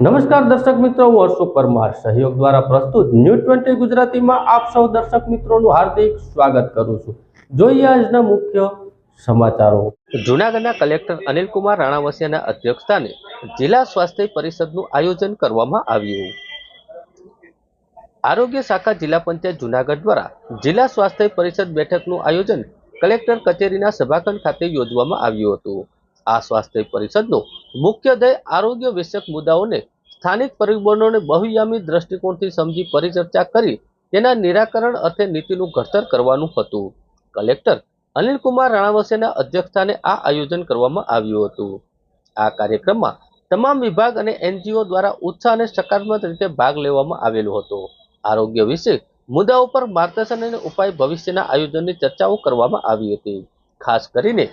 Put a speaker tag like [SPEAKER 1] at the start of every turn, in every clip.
[SPEAKER 1] નમસ્કાર દર્શક મિત્રો, હું અશોક પરમાર સહયોગ દ્વારા પ્રસ્તુત ન્યૂઝ 20 ગુજરાતીમાં આપ સૌ દર્શક મિત્રોનું હાર્દિક સ્વાગત કરું છું। જોઈએ આજના મુખ્ય સમાચારો।
[SPEAKER 2] જૂનાગઢના કલેક્ટર અનિલકુમાર રાણાવસિયાના અધ્યક્ષસ્થાને જિલ્લા સ્વાસ્થ્ય પરિષદનું આયોજન કરવામાં આવ્યું। આરોગ્ય શાખા જિલ્લા પંચાયત જૂનાગઢ દ્વારા જિલ્લા સ્વાસ્થ્ય પરિષદ બેઠકનું આયોજન કલેક્ટર કચેરીના સભાખંડ ખાતે યોજવામાં આવ્યું હતું। આ સ્વાસ્થ્ય પરિષદનો મુખ્ય ધ્યેય આરોગ્ય વિષયક મુદ્દાઓને સ્થાનિક પરિબળોને બહુયામી દ્રષ્ટિકોણથી સમજી પરિચર્ચા કરી તેના નિરાકરણ અર્થે નીતિનું ઘડતર કરવાનું હતું। કલેક્ટર અનિલકુમાર રાણાવસિયાના અધ્યક્ષસ્થાને આ આયોજન કરવામાં આવ્યું હતું। આ કાર્યક્રમમાં તમામ વિભાગ અને એનજીઓ દ્વારા ઉત્સાહ અને સકારાત્મક રીતે ભાગ લેવામાં આવેલો હતો। આરોગ્ય વિશે મુદ્દાઓ પર માર્ગદર્શન અને ઉપાય ભવિષ્યના આયોજનની ચર્ચાઓ કરવામાં આવી હતી। ખાસ કરીને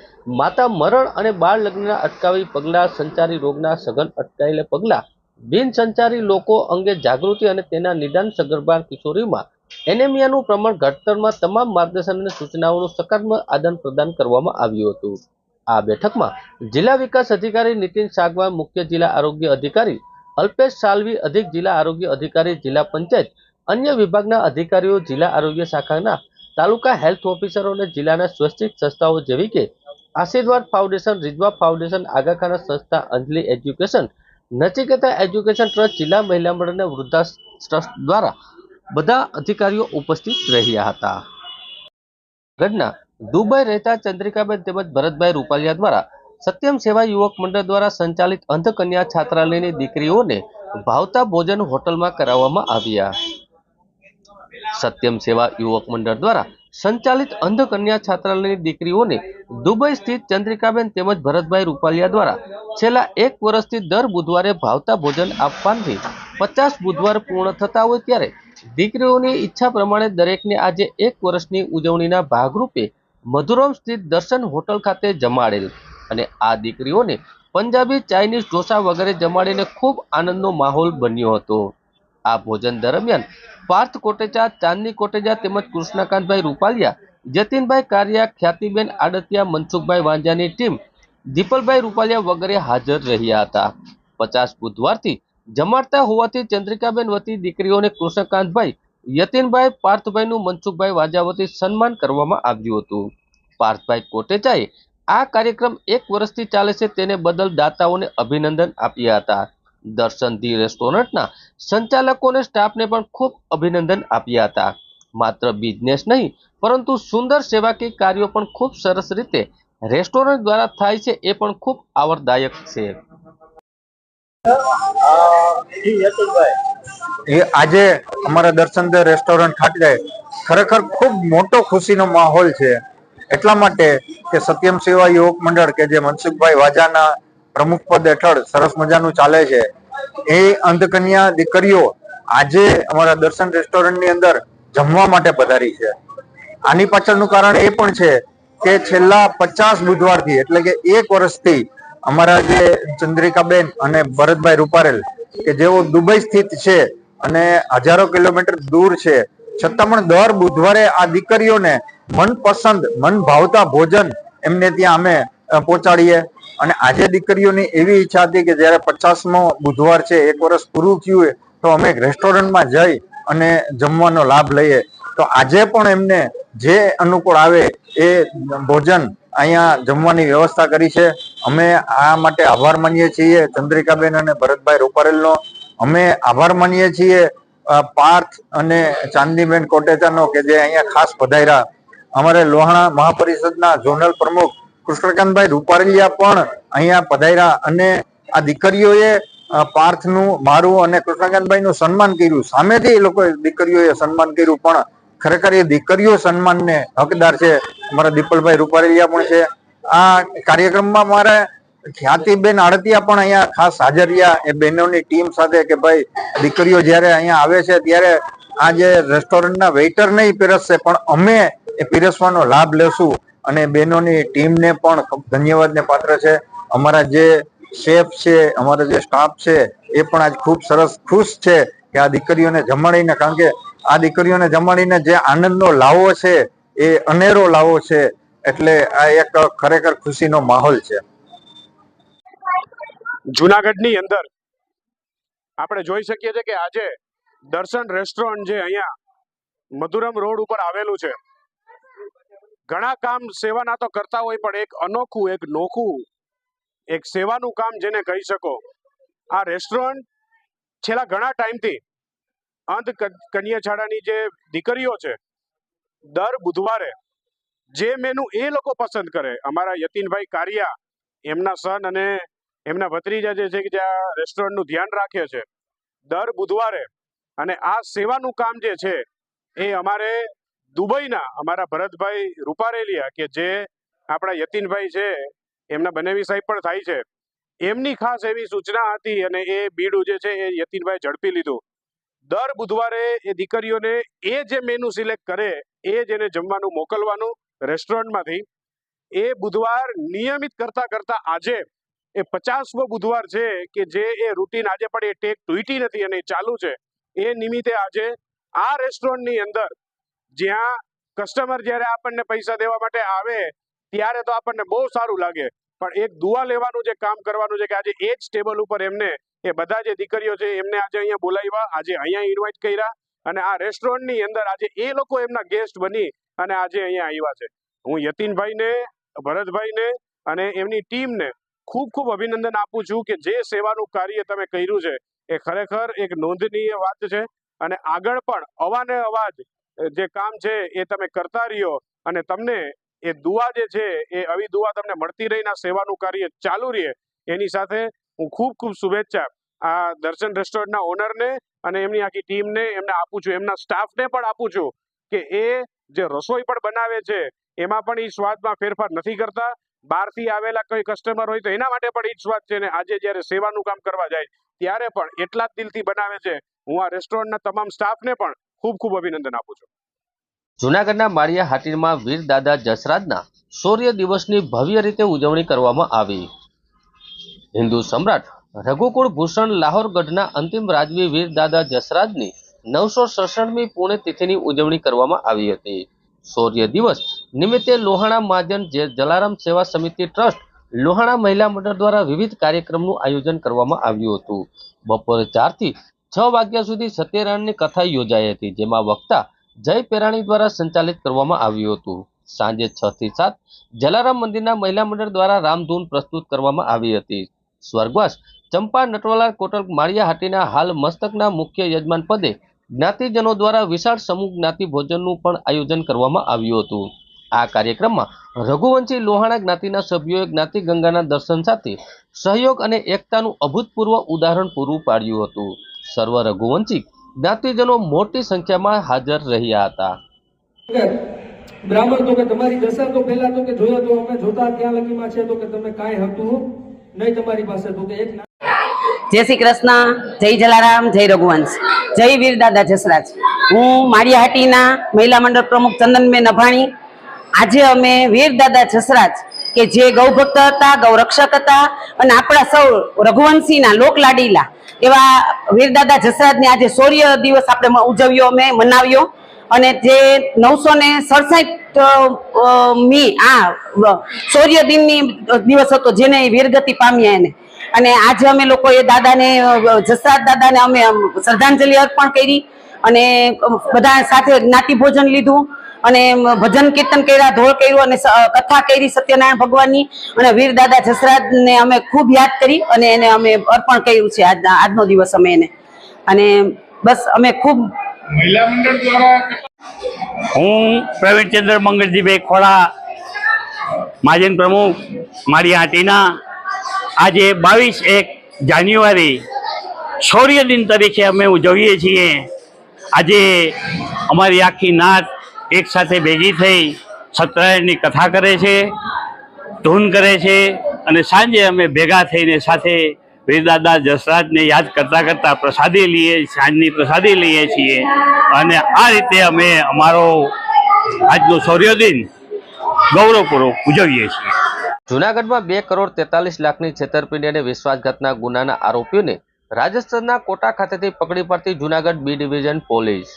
[SPEAKER 2] માતા મરણ અને બાળ લગ્નના અટકાવી પગલાં, સંચારી રોગના સઘન અટકાયેલા પગલાં, બિનસંચારી લોકો અંગે જાગૃતિ અને તેના નિદાન, સગર્ભા કિશોરીમાં એનેમિયાનું પ્રમાણ ઘટાડવામાં તમામ માર્ગદર્શન અને સૂચનાઓનું સકારાત્મક આદાન પ્રદાન કરવામાં આવ્યું હતું। આ બેઠકમાં જિલ્લા વિકાસ અધિકારી નીતિન સાગવા, મુખ્ય જિલ્લા આરોગ્ય અધિકારી અલ્પેશ સાલવી, અધિક જિલ્લા આરોગ્ય અધિકારી જિલ્લા પંચાયત, અન્ય વિભાગના અધિકારીઓ, જિલ્લા આરોગ્ય શાખાના તાલુકા હેલ્થ ઓફિસરો અને જિલ્લાના સ્વૈચ્છિક સંસ્થાઓ જેવી કે આશીર્વાદ ફાઉન્ડેશન, રિઝવા ફાઉન્ડેશન, આગાખાના સંસ્થા, અંજલિ એજ્યુકેશન, નચિકેતા એજ્યુકેશન ટ્રસ્ટ, જિલ્લા મહિલા મંડળ અને વૃદ્ધાશ્રમ ટ્રસ્ટ દ્વારા બધા અધિકારીઓ ઉપસ્થિત રહ્યા હતા। ગઢના દુબઈ રહેતા ચંદ્રિકાબેન તેમજ ભરતભાઈ રૂપાલિયા દ્વારા સત્યમ સેવા યુવક મંડળ દ્વારા સંચાલિત અંધકન્યા છાત્રાલયની દીકરીઓને ભાવતા ભોજન હોટલમાં કરાવવામાં આવ્યા। સત્યમ સેવા યુવક મંડળ દ્વારા સંચાલિત અંધકન્યા છાત્રાલયની દીકરીઓને દુબઈ સ્થિત ચંદ્રિકાબેન તેમજ ભરતભાઈ રૂપાલિયા દ્વારા છેલ્લા 1 વર્ષથી દર બુધવારે ભાવતા ભોજન આપવાથી 50 બુધવાર પૂર્ણ થતા હોય ત્યારે દીકરીઓની ઈચ્છા પ્રમાણે દરેકને આજે 1 વર્ષની ઉજવણીના ભાગરૂપે મધુરમ સ્થિત દર્શન હોટલ ખાતે જમાડેલ અને આ દીકરીઓને પંજાબી, ચાઇનીઝ, ઢોસા વગેરે જમાડીને ખૂબ આનંદનો માહોલ બન્યો હતો। આ ભોજન દરમિયાન પાર્થ કોટેચા, ચાંદની કોટેચા તેમજ કૃષ્ણકાંતભાઈ રૂપાલિયા, જતીનભાઈ કારિયા, ખ્યાતિબેન આડતિયા, મનસુખભાઈ વાંજાની ટીમ, દીપલભાઈ રૂપાલિયા વગેરે હાજર રહ્યા હતા। 50 બુધવારથી જમાડતા હોવાથી ચંદ્રિકાબેન વતી દીકરીઓને કૃષ્ણકાંતભાઈ, યતીનભાઈ, પાર્થભાઈનું મનસુખભાઈ વાંજા વતી સન્માન કરવામાં આવ્યું હતું। પાર્થભાઈ કોટેચાએ આ કાર્યક્રમ 1 વર્ષથી ચાલે છે તેને બદલ દાતાઓને અભિનંદન આપ્યા હતા। દર્શન ધી રેસ્ટોરન્ટના સંચાલકો અને સ્ટાફને પણ ખૂબ અભિનંદન આપ્યા હતા। માત્ર બિઝનેસ નહીં પરંતુ સુંદર સેવાકીય કાર્યો પણ ખૂબ સરસ રીતે રેસ્ટોરન્ટ દ્વારા થાય છે એ પણ ખૂબ આવડદાયક છે।
[SPEAKER 3] આજે અમારા દર્શન ધ રેસ્ટોરન્ટ ખાતે ખરેખર ખૂબ મોટો ખુશીનો માહોલ છે। એટલા માટે કે સત્યમ સેવા યુવક મંડળ કે જે મનસુખભાઈ વાજાના પ્રમુખ પદ હેઠળ સરસ મજાનું ચાલે છે, એ અંધકન્યા દીકરીઓ આજે અમારા દર્શન રેસ્ટોરન્ટની અંદર જમવા માટે પધારી છે। આની પાછળનું કારણ એ પણ છે કે છેલ્લા 50 બુધવારથી એટલે કે 1 વર્ષથી અમારા જે ચંદ્રિકાબેન અને ભરતભાઈ રૂપારેલ કે જેઓ દુબઈ સ્થિત છે અને હજારો કિલોમીટર દૂર છે, છતાં પણ દર બુધવારે આ દીકરીઓને મનપસંદ, મન ભાવતા ભોજન એમને ત્યાં અમે પહોંચાડીએ। અને આજે દીકરીઓની એવી ઈચ્છા હતી કે જ્યારે 50મો બુધવાર છે, 1 વર્ષ પૂરું થયું તો અમે રેસ્ટોરન્ટમાં જઈ અને જમવાનો લાભ લઈએ। તો આજે પણ એમને જે અનુકૂળ આવે એ ભોજન અહીંયા જમવાની વ્યવસ્થા કરી છે। અમે આ માટે આભાર માનીએ છીએ ચંદ્રિકાબેન અને ભરતભાઈ રૂપારેલનો। અમે આભાર માનીએ છીએ પાર્થ અને ચાંદનીબેન કોટેચાનો કે જે અહીંયા ખાસ પધાર્યા। અમારે લોહાણા મહાપરિષદના ઝોનલ પ્રમુખ કૃષ્ણકાંતભાઈ રૂપારેલિયા પણ અહીંયા પધાર્યા અને આ દીકરીઓએ પાર્થનું, મારું અને કૃષ્ણકાંતભાઈનું સન્માન કર્યું। સામેથી એ લોકો દીકરીઓએ સન્માન કર્યું, પણ ખરેખર એ દીકરીઓ સન્માનને હકદાર છે। અમારા દીપલભાઈ રૂપારેલિયા પણ છે આ કાર્યક્રમમાં। મારે ખ્યાતિબેન આડતિયા પણ અહીંયા ખાસ હાજર રહ્યા એ બહેનોની ટીમ સાથે કે ભાઈ દીકરીઓ જ્યારે અહીંયા આવે છે ત્યારે આ જે રેસ્ટોરન્ટના વેઇટર નહીં પીરસશે પણ અમે એ પીરસવાનો લાભ લેશું અને બહેનોની ટીમને પણ ધન્યવાદને પાત્ર છે। અમારા જે શેફ છે, અમારા જે સ્ટાફ છે એ પણ આજ ખૂબ સરસ ખુશ છે કે આ દીકરીઓને જમાડીને, કારણ કે આ દીકરીઓને જમાડીને જે આનંદનો લાવો છે એ અનેરો લાવો છે, એટલે આ એક ખરેખર ખુશીનો માહોલ છે।
[SPEAKER 4] જૂનાગઢની અંદર આપણે જોઈ શકીએ છીએ કે આજે દર્શન રેસ્ટોરન્ટ જે અહીંયા મધુરમ રોડ ઉપર આવેલું છે, ઘણા કામ સેવાના તો કરતા હોય, પણ એક અનોખું, એક નોખું, એક સેવાનું કામ જેને કહી શકો, આ રેસ્ટોરન્ટ છેલ્લા ઘણા ટાઈમથી અંધ કન્યા શાળાની જે દીકરીઓ છે, દર બુધવારે જે મેનુ એ લોકો પસંદ કરે, અમારા યતીનભાઈ કારિયા, એમના સન અને એમના ભત્રીજા જે છે કે જે આ રેસ્ટોરન્ટનું ધ્યાન રાખે છે દર બુધવારે, અને આ સેવાનું કામ જે છે એ અમારે દુબઈના અમારા ભરતભાઈ રૂપારેલિયા કે જે આપણા યતીનભાઈ છે, એમના બનેવી સાહેબ પણ થાય છે, એમની ખાસ એવી સૂચના હતી અને એ બીડું જે છે એ યતીનભાઈ ઝડપી લીધું. દર બુધવારે એ દીકરીઓને એ જે મેનુ સિલેક્ટ કરે એ જ એને જમવાનું મોકલવાનું રેસ્ટોરન્ટમાંથી. એ બુધવાર નિયમિત કરતા કરતા આજે એ 50મો બુધવાર છે કે જે એ રૂટીન આજે પણ એ ટેક તૂટી નથી અને ચાલુ છે. એ નિમિત્તે આજે આ રેસ્ટોરન્ટની અંદર જ્યાં કસ્ટમર જ્યારે આપણને પૈસા દેવા માટે આવે ત્યારે તો આપણને બહુ સારું લાગે, પણ એક દુઆ લેવાનું જે કામ કરવાનું છે કે આજે એ જ ટેબલ ઉપર એમને એ બધા જે દીકરીઓ છે એમને આજે અહીંયા બોલાવ્યા, આજે અહીંયા ઇન્વાઇટ કર્યા અને આ રેસ્ટોરન્ટની અંદર આજે એ લોકો એમના ગેસ્ટ બની અને આજે અહીંયા આવ્યા છે. હું યતીનભાઈને, ભરતભાઈને અને એમની ટીમને ખૂબ ખૂબ અભિનંદન આપું છું કે જે સેવાનું કાર્ય તમે કર્યું છે એ ખરેખર એક નોંધનીય વાત છે અને આગળ પણ અવાને અવાજ જે કામ છે એ તમે કરતા રહ્યો અને તમને એ દુઆ જે છે એ આવી દુઆ તમને મળતી રહીને સેવાનું કાર્ય ચાલુ રહે. એની સાથે હું ખૂબ ખૂબ શુભેચ્છા આ દર્શન રેસ્ટોરન્ટના ઓનરને અને એમની આખી ટીમને એમને આપું છું, એમના સ્ટાફને પણ આપું છું કે એ જે રસોઈ પણ બનાવે છે એમાં પણ એ સ્વાદમાં ફેરફાર નથી કરતા. બહારથી આવેલા કોઈ કસ્ટમર હોય તો એના માટે પણ એ જ સ્વાદ છે ને આજે જ્યારે સેવાનું કામ કરવા જાય ત્યારે પણ એટલા જ દિલથી બનાવે છે. હું આ રેસ્ટોરન્ટના તમામ સ્ટાફને પણ ખૂબ ખૂબ અભિનંદન આપું છું.
[SPEAKER 2] જૂનાગઢના માળિયા હાટીમાં વીર દાદા જસરાજના શૌર્ય દિવસની ભવ્ય રીતે ઉજવણી કરવામાં આવી. હિન્દુ સમ્રાટ રઘુકુળ ભૂષણ લાહોરગઢના અંતિમ રાજવી વીર દાદા જસરાજની 967મી પુણ્યતિથિની ઉજવણી કરવામાં આવી હતી. શૌર્ય દિવસ નિમિત્તે લોહાણા મહાજન જલારામ સેવા સમિતિ ટ્રસ્ટ લોહાણા મહિલા મંડળ દ્વારા વિવિધ કાર્યક્રમનું આયોજન કરવામાં આવ્યું હતું. બપોરે 4 થી 6 વાગ્યા સુધી સત્યનારાયણની કથા યોજાઈ હતી, જેમાં વક્તા જય પેરાણી દ્વારા સંચાલિત કરવામાં આવ્યું હતું. સાંજે 6 થી 7 જલારામ મંદિરના મહિલા મંડળ દ્વારા રામધૂન પ્રસ્તુત કરવામાં આવી હતી. સ્વર્ગવાસ ચંપા નટવરલાલ કોટલ માળિયા હાટીના હાલ મસ્તકના મુખ્ય યજમાન પદે જ્ઞાતિજનો દ્વારા વિશાળ સમૂહ જ્ઞાતિ ભોજનનું પણ આયોજન કરવામાં આવ્યું હતું. આ કાર્યક્રમમાં રઘુવંશી લોહાણા જ્ઞાતિના સભ્યોએ જ્ઞાતિ ગંગાના દર્શન સાથે સહયોગ અને એકતાનું અભૂતપૂર્વ ઉદાહરણ પૂરું પાડ્યું હતું. સર્વ રઘુવંશી જ્ઞાતિજનો મોટી સંખ્યામાં હાજર રહ્યા હતા.
[SPEAKER 5] બ્રાહ્મણ તો કે તમારી દશા તો પહેલા તો કે જોયો તો અમે જોતા ક્યાં લગીમાં છે તો કે તમે કાંઈ હતું નહીં તમારી પાસે તો કે એક.
[SPEAKER 6] જય શ્રી કૃષ્ણ, જય જલારામ, જય રઘુવંશ, જય વીર દાદા જસરાજ. હું માળિયાહાટીના મહિલા મંડળ પ્રમુખ ચંદનબેન અભાણી. આજે અમે વીર દાદા જસરાજ કે જે ગૌભક્ત હતા, ગૌરક્ષક હતા અને આપણા સૌ રઘુવંશીના લોકલાડીલા એવા વીર દાદા જસરાજને આજે શૌર્ય દિવસ આપણે ઉજવ્યો, અમે મનાવ્યો અને જે 967મી આ શૌર્ય દિનની દિવસ હતો જેને વીરગતિ પામ્યા એને. અને આજે અમે લોકો એ દાદાને, જસરાજ દાદાને અમે શ્રદ્ધાંજલિ અર્પણ કરી અને બધા સાથે જ્ઞાતિ ભોજન લીધું અને ભજન કીર્તન કર્યા, ધોળ કર્યું અને કથા કરી સત્યનારાયણ ભગવાનની અને વીર દાદા જસરાજને અમે ખૂબ યાદ કરી અને એને અમે અર્પણ કર્યું છે આજનો દિવસ અમે એને. અને બસ અમે ખૂબ
[SPEAKER 7] મહિલા મંડળ દ્વારા હું પ્રવીણચંદ્ર મંગળજીભાઈ ખોડા, મહાજન પ્રમુખ માળિયાહાટીના, આજે 22 જાન્યુઆરી શૌર્ય દિન તરીકે અમે ઉજવીએ છીએ. આજે અમારી આખી નાત એક સાથે ભેગી થઈ સત્યનારાયણની કથા કરે છે, ધૂન કરે છે અને સાંજે અમે ભેગા થઈને સાથે વીરદાદા જસરાજને યાદ કરતાં કરતાં પ્રસાદી લઈએ, સાંજની પ્રસાદી લઈએ છીએ અને આ રીતે અમે અમારો આજનો શૌર્ય દિન ગૌરવપૂર્વક ઉજવીએ છીએ.
[SPEAKER 2] જૂનાગઢમાં 2 કરોડ 43 લાખની છેતરપિંડી અને વિશ્વાસઘાતના ગુનાના આરોપીઓને રાજસ્થાનના કોટા ખાતેથી પકડી પાડતી Junagadh B division police.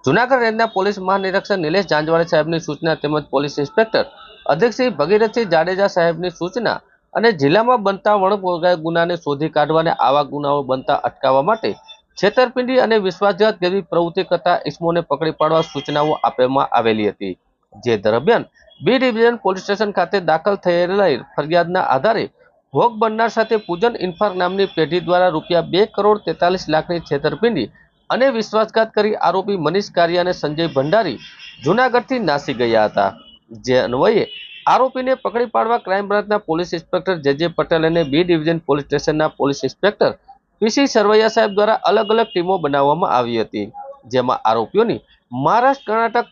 [SPEAKER 2] Junagadh રેન્જના પોલીસ મહાનિરીક્ષક નિલેશ જાંજવાણી સાહેબની સૂચના તેમજ પોલીસ ઇન્સ્પેક્ટર અધિકસિંહ ભગીરથસિંહ જાડેજા સાહેબની સૂચના અને જિલ્લામાં બનતા વણવગા ગુનાને શોધી કાઢવા અને આવા ગુનાઓ બનતા અટકાવવા માટે છેતરપિંડી અને વિશ્વાસઘાત જેવી પ્રવૃત્તિ કરતા ઇસમોને પકડી પાડવા સૂચનાઓ આપવામાં આવેલી હતી, જે દરમિયાન બી ડિવિઝન પોલીસ સ્ટેશન ખાતે દાખલ થયેલા ફરિયાદના આધારે ભોગ બનનાર સાથે પૂજન ઇન્ફાર નામની પેઢી દ્વારા ₹2,43,00,000ની છેતરપિંડી અને વિશ્વાસઘાત કરી આરોપી મનીષ કારિયા અને સંજય ભંડારી જૂનાગઢથી નાસી ગયા હતા, જે અન્વયે આરોપીને પકડી પાડવા ક્રાઇમ બ્રાન્ચના પોલીસ ઇન્સ્પેક્ટર જે પટેલ અને બી ડિવિઝન પોલીસ સ્ટેશનના પોલીસ ઇન્સ્પેક્ટર પીસી સરવૈયા સાહેબ દ્વારા અલગ અલગ ટીમો બનાવવામાં આવી હતી, જેમાં આરોપીઓની મહારાષ્ટ્ર, કર્ણાટક,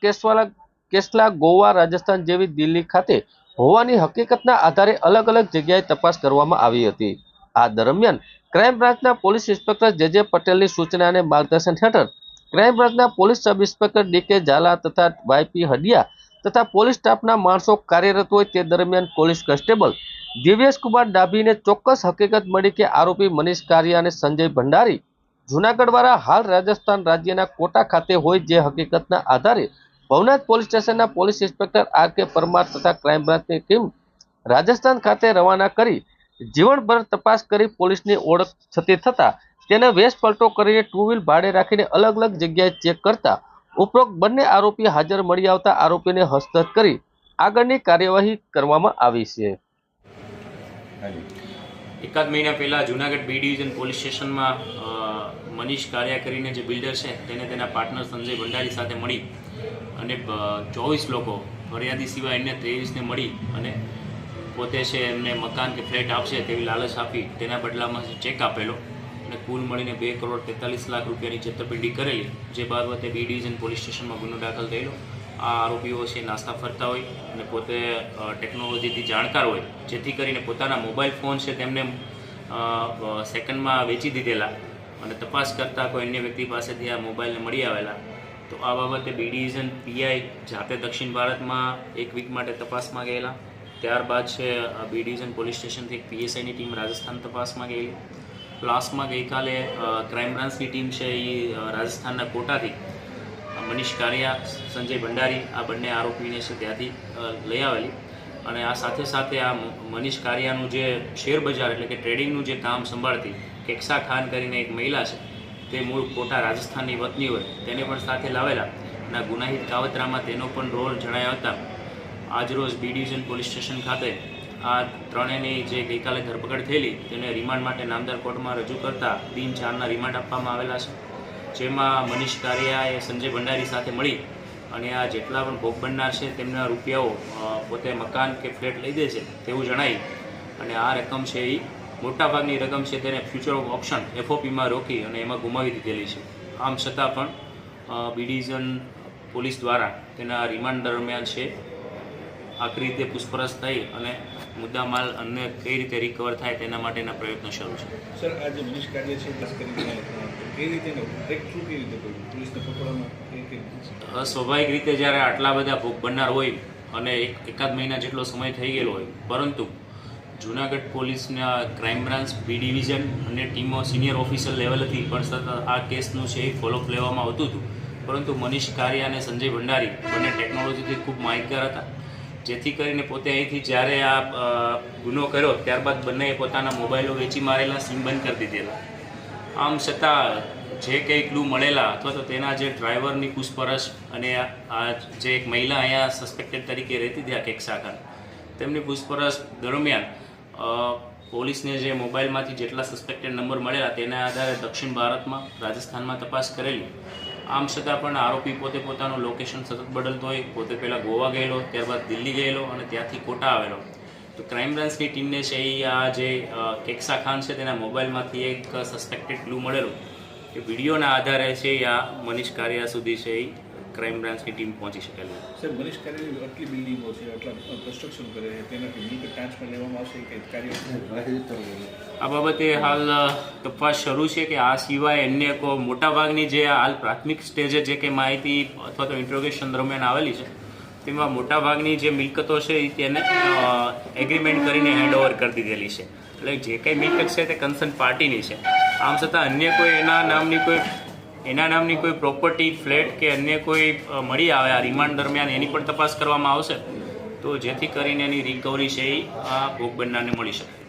[SPEAKER 2] કેસલા, ગોવા, રાજસ્થાન જેવી દિલ્હી ખાતે હોવાની હકીકતના આધારે અલગ અલગ જગ્યાએ તપાસ કરવામાં આવી હતી. આ દરમિયાન ક્રાઇમ બ્રાન્ચના પોલીસ ઇન્સ્પેક્ટર જે પટેલની સૂચના અને માર્ગદર્શન હેઠળ ક્રાઇમ બ્રાન્ચના police sub inspector DK Zala તથા વાયપી હડિયા તથા પોલીસ સ્ટાફના માણસો કાર્યરત હોય તે દરમિયાન પોલીસ કોન્સ્ટેબલ દિવ્યેશ કુમાર ડાભીને ચોક્કસ હકીકત મળી કે આરોપી મનીષ કારિયા અને સંજય ભંડારી જૂનાગઢવાળા હાલ રાજસ્થાન રાજ્યના કોટા ખાતે હોય, જે હકીકતના આધારે ભવનાથ પોલીસ સ્ટેશનના police inspector R K Parmar તથા ક્રાઇમ બ્રાન્ચની ટીમ રાજસ્થાન ખાતે રવાના કરી જીવનભર તપાસ કરી પોલીસની ઓળખ થતી થતા તેને વેશ પલટો કરીને ટુ વ્હીલ ભાડે રાખીને અલગ અલગ જગ્યાએ ચેક કરતા ઉપરોક્ત બંને આરોપી હાજર મળી આવતા આરોપીને હસ્તગત કરી આગળની કાર્યવાહી કરવામાં આવી છે.
[SPEAKER 8] એકાદ મહિના પહેલાં જૂનાગઢ બી ડિવિઝન પોલીસ સ્ટેશનમાં મનીષ કારિયા કરીને જે બિલ્ડર છે તેને તેના પાર્ટનર સંજય ભંડારી સાથે મળી અને 24 લોકો ફરિયાદી સિવાય અન્ય 23ને મળી અને પોતે છે એમને મકાન કે ફ્લેટ આપશે તેવી લાલચ આપી તેના બદલામાં ચેક આપેલો અને કુલ મળીને ₹2,43,00,000ની છેતરપિંડી કરેલી, જે બાબતે બી ડિવિઝન પોલીસ સ્ટેશનમાં ગુનો દાખલ થયેલો. આ આરોપીઓ છે નાસ્તા ફરતા હોય અને પોતે ટેકનોલોજીથી જાણકાર હોય, જેથી કરીને પોતાના મોબાઈલ ફોન છે તેમને સેકન્ડમાં વેચી દીધેલા અને તપાસ કરતાં કોઈ અન્ય વ્યક્તિ પાસેથી આ મોબાઈલને મળી આવેલા. તો આ બાબતે બી ડિવિઝન પીઆઈ જાતે દક્ષિણ ભારતમાં એક વીક માટે તપાસમાં ગયેલા. ત્યારબાદ છે બી ડિવિઝન પોલીસ સ્ટેશનથી એક પીએસઆઈની ટીમ રાજસ્થાન તપાસમાં ગયેલી. લાસ્ટમાં ગઈકાલે ક્રાઇમ બ્રાન્ચની ટીમ છે એ રાજસ્થાનના કોટાથી મનીષ કારિયા, સંજય ભંડારી આ બંને આરોપીને છે ત્યાંથી લઈ આવેલી અને આ સાથે સાથે આ મનીષ કારિયાનું જે શેર બજાર એટલે કે ટ્રેડિંગનું જે કામ સંભાળતી કેક્સા ખાન કરીને એક મહિલા છે, તે મૂળ કોટા રાજસ્થાનની વતની હોય, તેને પણ સાથે લાવેલા અને ગુનાહિત કાવતરામાં તેનો પણ રોલ જણાયો હતા. આજરોજ બી ડિવિઝન પોલીસ સ્ટેશન ખાતે આ ત્રણેયની જે ગઈકાલે ધરપકડ થયેલી તેને રિમાન્ડ માટે નામદાર કોર્ટમાં રજૂ કરતા દિન 4ના રિમાન્ડ આપવામાં આવેલા છે, જેમાં મનીષ કારિયાએ સંજય ભંડારી સાથે મળી અને આ જેટલા પણ ભોગ બનનાર છે તેમના રૂપિયાઓ પોતે મકાન કે ફ્લેટ લઈ દે છે તેવું જણાવી અને આ રકમ છે એ મોટાભાગની રકમ છે તેને ફ્યુચર ઓફ ઓપ્શન FOPમાં રોકી અને એમાં ગુમાવી દીધેલી છે. આમ છતાં પણ બી ડિવિઝન પોલીસ દ્વારા તેના રિમાન્ડ દરમિયાન છે આખરી રીતે પૂછપરછ થઈ અને મુદ્દામાલ અન્ય કઈ રીતે રિકવર થાય તેના માટેના પ્રયત્નો શરૂ છે.
[SPEAKER 9] સર, આ જે મનીષ કાર્ય છે ખાસ કરીને કઈ રીતે બ્રેક થ્રુ કઈ રીતે કર્યું પોલીસને પકડવામાં કઈ રીતે?
[SPEAKER 8] સ્વાભાવિક રીતે જ્યારે આટલા બધા ભોગ બનનાર હોય અને એકાદ મહિના જેટલો સમય થઈ ગયેલો હોય, પરંતુ જૂનાગઢ પોલીસના ક્રાઇમ બ્રાન્ચ, બી ડિવિઝન અને ટીમો સિનિયર ઓફિસર લેવલથી પણ સતત આ કેસનું છે એ ફોલોઅપ લેવામાં આવતું હતું, પરંતુ મનીષ કારિયા અને સંજય ભંડારી બંને ટેકનોલોજીથી ખૂબ માહિતગાર હતા, જેથી કરીને પોતે અહીંથી જ્યારે આ ગુનો કર્યો ત્યારબાદ બંનેએ પોતાના મોબાઈલો વેચી મારેલા, સિમ બંધ કરી દીધેલા. આમ છતાં જે કંઈ ક્લુ મળેલા અથવા તો તેના જે ડ્રાઈવરની પૂછપરછ અને આ જે એક મહિલા અહીંયા સસ્પેક્ટેડ તરીકે રહેતી હતી આ કેક્સા ખાન, તેમની પૂછપરછ દરમિયાન પોલીસને જે મોબાઈલમાંથી જેટલા સસ્પેક્ટેડ નંબર મળેલા તેના આધારે દક્ષિણ ભારતમાં, રાજસ્થાનમાં તપાસ કરેલી. આમ છતાં પણ આરોપી પોતે પોતાનું લોકેશન સતત બદલતો હોય, પોતે પહેલાં ગોવા ગયેલો, ત્યારબાદ દિલ્હી ગયેલો અને ત્યાંથી કોટા આવેલો. તો ક્રાઇમ બ્રાન્ચની ટીમને છે એ આ જે કેક્સા ખાન છે તેના મોબાઈલમાંથી એક સસ્પેક્ટેડ ક્લુ મળેલો કે વિડીયોના આધારે છે આ મનીષ કારિયા સુધી છે એ ક્રાઇમ બ્રાન્ચની ટીમ પહોંચી શકેલી.
[SPEAKER 9] સર, મનીષ કાર્યની આટલી બિલ્ડિંગો છે, આટલા કન્સ્ટ્રક્શન કરે છે, તેનાથી મિલકત ટ્રાન્સફર લેવામાં આવશે કે કાર્ય?
[SPEAKER 8] આ બાબતે હાલ તપાસ શરૂ છે કે આ સિવાય અન્ય કોઈ મોટાભાગની જે હાલ પ્રાથમિક સ્ટેજે જે કંઈ માહિતી અથવા તો ઇન્ટ્રોગેશન દરમિયાન આવેલી છે તેમાં મોટાભાગની જે મિલકતો છે એ તેને એગ્રીમેન્ટ કરીને હેન્ડઓવર કરી દીધેલી છે, એટલે જે કંઈ મિલકત છે તે કન્સર્ન પાર્ટીની છે. આમ છતાં અન્ય કોઈ એના નામની કોઈ પ્રોપર્ટી, ફ્લેટ કે અન્ય કોઈ મળી આવે આ રિમાન્ડ દરમિયાન એની પણ તપાસ કરવામાં આવશે તો જેથી કરીને એની રિકવરી છે એ આ ભોગ બનનારને મળી શકે.